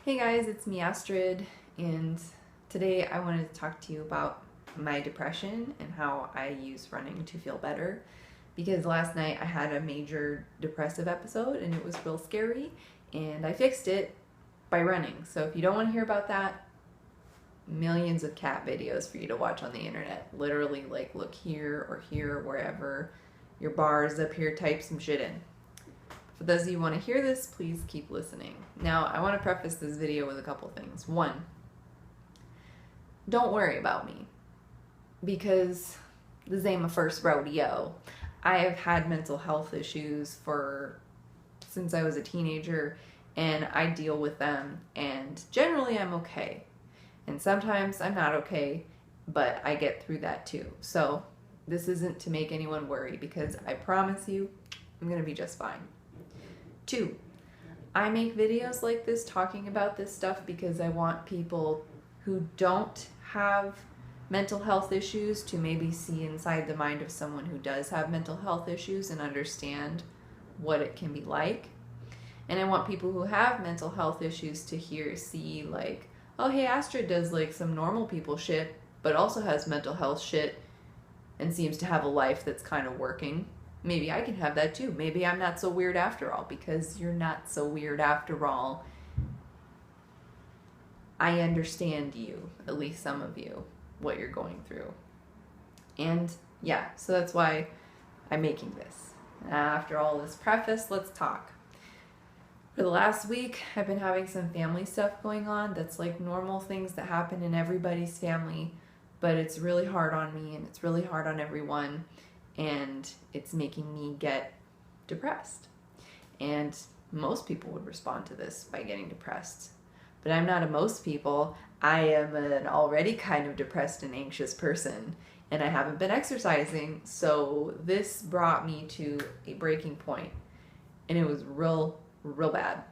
Hey guys, it's me Astrid, and today I wanted to talk to you about my depression and how I use running to feel better. Because last night I had a major depressive episode and it was real scary, and I fixed it by running. So if you don't want to hear about that, millions of cat videos for you to watch on the internet. Literally, like, look here, wherever your bar is up here, type some shit in. For those of you who want to hear this, please keep listening. Now, I want to preface this video with a couple things. One, don't worry about me, because this ain't my first rodeo. I have had mental health issues since I was a teenager, and I deal with them, and generally I'm okay. And sometimes I'm not okay, but I get through that too. So this isn't to make anyone worry, because I promise you, I'm going to be just fine. Two, I make videos like this talking about this stuff because I want people who don't have mental health issues to maybe see inside the mind of someone who does have mental health issues and understand what it can be like. And I want people who have mental health issues to see like, oh hey, Astrid does like some normal people shit, but also has mental health shit and seems to have a life that's kind of working. Maybe I can have that too. Maybe I'm not so weird after all, because you're not so weird after all. I understand you, at least some of you, what you're going through. And yeah, so that's why I'm making this. After all this preface, let's talk. For the last week, I've been having some family stuff going on that's like normal things that happen in everybody's family, but it's really hard on me and it's really hard on everyone. And it's making me get depressed. And most people would respond to this by getting depressed. But I'm not a most people. I am an already kind of depressed and anxious person. And I haven't been exercising. So this brought me to a breaking point. And it was real bad.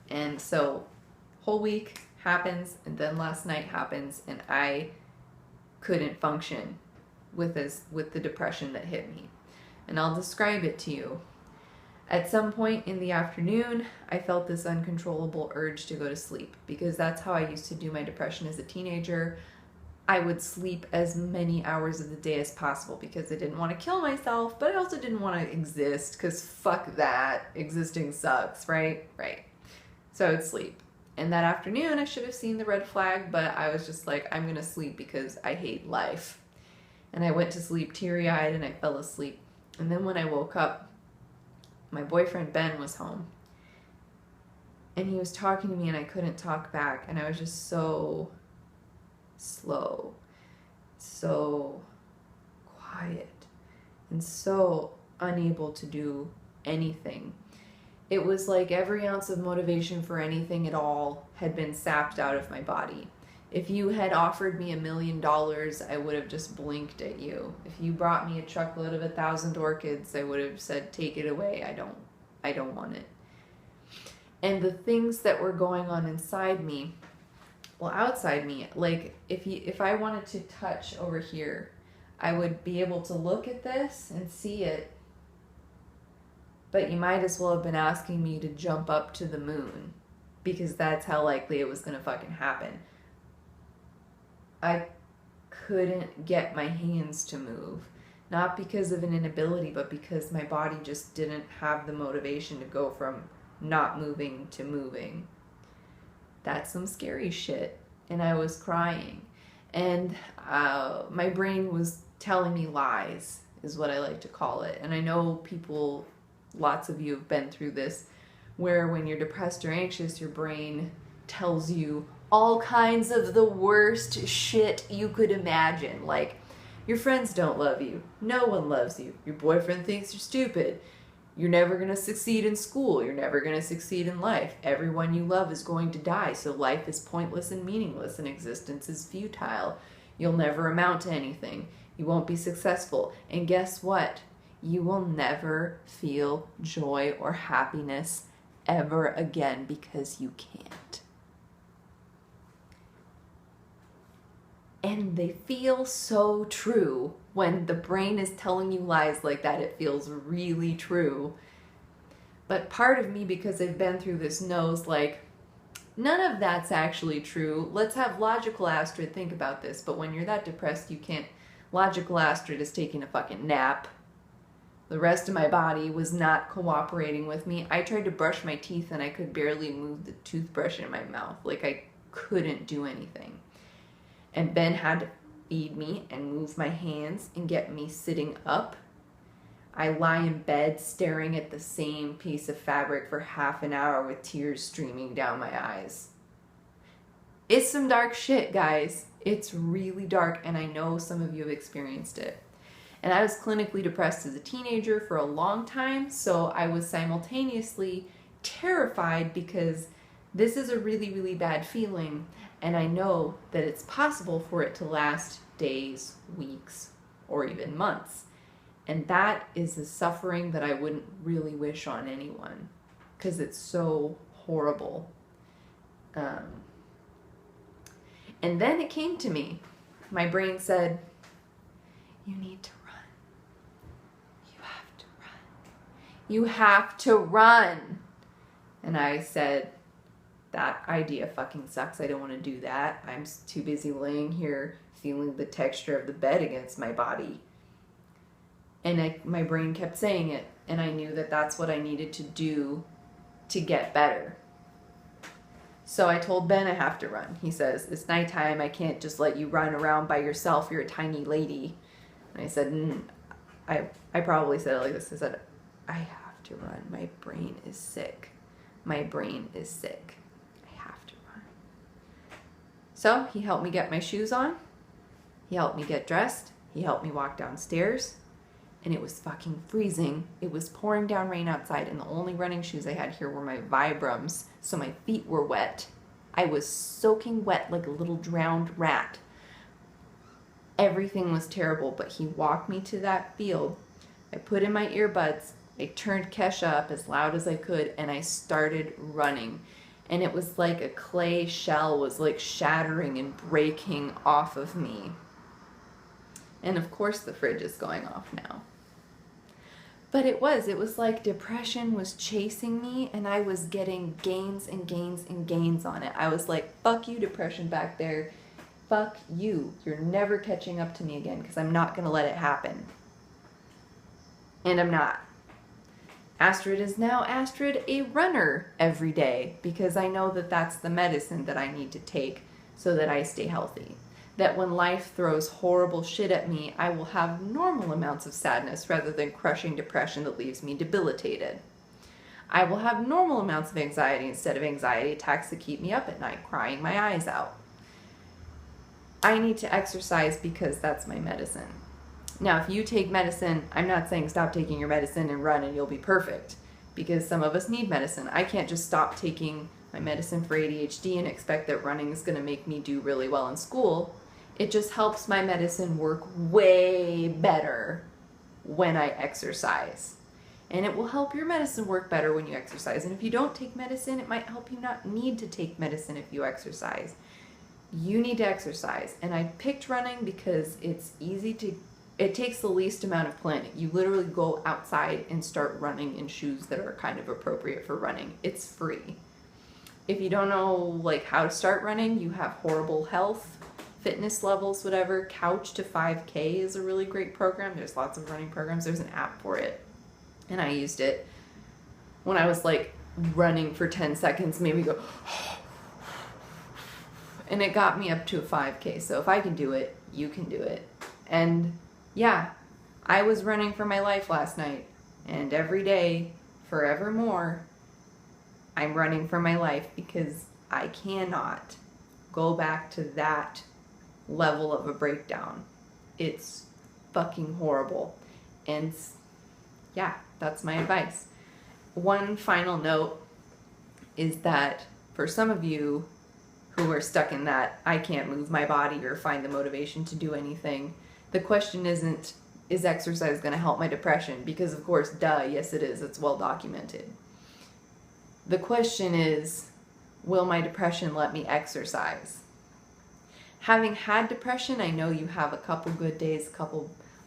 And so whole week happens, and then last night happens, and I couldn't function with the depression that hit me. And I'll describe it to you. At some point in the afternoon, I felt this uncontrollable urge to go to sleep, because that's how I used to do my depression as a teenager. I would sleep as many hours of the day as possible because I didn't want to kill myself, but I also didn't want to exist, because fuck that. Existing sucks, right? Right. So I would sleep. And that afternoon, I should have seen the red flag, but I was just like, I'm going to sleep because I hate life. And I went to sleep teary-eyed and I fell asleep. And then when I woke up, my boyfriend Ben was home. And he was talking to me and I couldn't talk back. And I was just so slow, so quiet, and so unable to do anything. It was like every ounce of motivation for anything at all had been sapped out of my body. If you had offered me $1 million, I would have just blinked at you. If you brought me a truckload of 1,000 orchids, I would have said, take it away. I don't want it. And the things that were going on inside me, well, outside me, like if I wanted to touch over here, I would be able to look at this and see it. But you might as well have been asking me to jump up to the moon, because that's how likely it was going to fucking happen. I couldn't get my hands to move. Not because of an inability, but because my body just didn't have the motivation to go from not moving to moving. That's some scary shit. And I was crying. And my brain was telling me lies, is what I like to call it. And I know people, lots of you have been through this, where when you're depressed or anxious, your brain tells you all kinds of the worst shit you could imagine. Like, your friends don't love you. No one loves you. Your boyfriend thinks you're stupid. You're never going to succeed in school. You're never going to succeed in life. Everyone you love is going to die, so life is pointless and meaningless, and existence is futile. You'll never amount to anything. You won't be successful. And guess what? You will never feel joy or happiness ever again, because you can't. And they feel so true. When the brain is telling you lies like that, it feels really true. But part of me, because I've been through this, knows, like, None of that's actually true. Let's have logical Astrid think about this, but when you're that depressed, you can't. Logical Astrid is taking a fucking nap. The rest of my body was not cooperating with me. I tried to brush my teeth and I could barely move the toothbrush in my mouth. Like, I couldn't do anything. And Ben had to feed me and move my hands and get me sitting up. I lie in bed staring at the same piece of fabric for half an hour with tears streaming down my eyes. It's some dark shit, guys. It's really dark, and I know some of you have experienced it. And I was clinically depressed as a teenager for a long time, so I was simultaneously terrified because this is a really, really bad feeling, and I know that it's possible for it to last days, weeks, or even months. And that is a suffering that I wouldn't really wish on anyone because it's so horrible. And then it came to me. My brain said, you need to run. You have to run. You have to run. And I said, that idea fucking sucks. I don't want to do that. I'm too busy laying here feeling the texture of the bed against my body. And my brain kept saying it. And I knew that that's what I needed to do to get better. So I told Ben I have to run. He says, it's nighttime. I can't just let you run around by yourself. You're a tiny lady. And I said, I probably said it like this. I said, I have to run. My brain is sick. My brain is sick. I have to run. So he helped me get my shoes on. He helped me get dressed. He helped me walk downstairs. And it was fucking freezing. It was pouring down rain outside, and the only running shoes I had here were my Vibrams, so my feet were wet. I was soaking wet like a little drowned rat. Everything was terrible, but he walked me to that field. I put in my earbuds. I turned Kesha up as loud as I could, and I started running. And it was like a clay shell was like shattering and breaking off of me. And of course the fridge is going off now. But it was like depression was chasing me, and I was getting gains and gains and gains on it. I was like, fuck you, depression back there. Fuck you. You're never catching up to me again, because I'm not going to let it happen. And I'm not. Astrid is now Astrid, a runner every day, because I know that that's the medicine that I need to take so that I stay healthy. That when life throws horrible shit at me, I will have normal amounts of sadness rather than crushing depression that leaves me debilitated. I will have normal amounts of anxiety instead of anxiety attacks that keep me up at night, crying my eyes out. I need to exercise because that's my medicine. Now, if you take medicine, I'm not saying stop taking your medicine and run and you'll be perfect, because some of us need medicine. I can't just stop taking my medicine for ADHD and expect that running is going to make me do really well in school. It just helps my medicine work way better when I exercise. And it will help your medicine work better when you exercise. And if you don't take medicine, it might help you not need to take medicine if you exercise. You need to exercise. And I picked running because it's easy to, it takes the least amount of planning. You literally go outside and start running in shoes that are kind of appropriate for running. It's free. If you don't know like how to start running, you have horrible health, fitness levels, whatever. Couch to 5K is a really great program. There's lots of running programs. There's an app for it. And I used it when I was like running for 10 seconds, made me go, and it got me up to a 5K. So if I can do it, you can do it. And yeah, I was running for my life last night, and every day, forevermore, I'm running for my life because I cannot go back to that level of a breakdown. It's fucking horrible. And yeah, that's my advice. One final note is that for some of you who are stuck in that I can't move my body or find the motivation to do anything, the question isn't, is exercise going to help my depression? Because of course, duh, yes it is. It's well documented. The question is, will my depression let me exercise? Having had depression, I know you have a couple good days,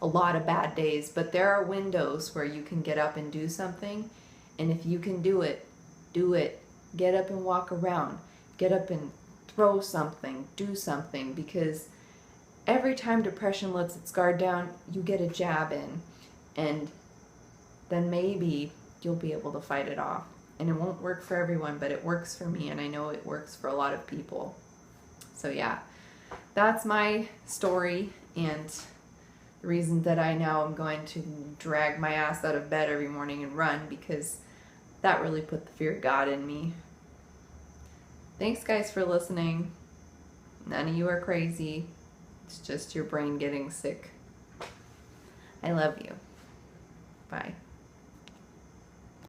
a lot of bad days, but there are windows where you can get up and do something. And if you can do it, do it. Get up and walk around. get up and throw something, do something, because every time depression lets its guard down, you get a jab in, and then maybe you'll be able to fight it off. And it won't work for everyone, but it works for me, and I know it works for a lot of people. So yeah, that's my story, and the reason that I now am going to drag my ass out of bed every morning and run, because that really put the fear of God in me. Thanks guys for listening. None of you are crazy. It's just your brain getting sick. I love you. Bye.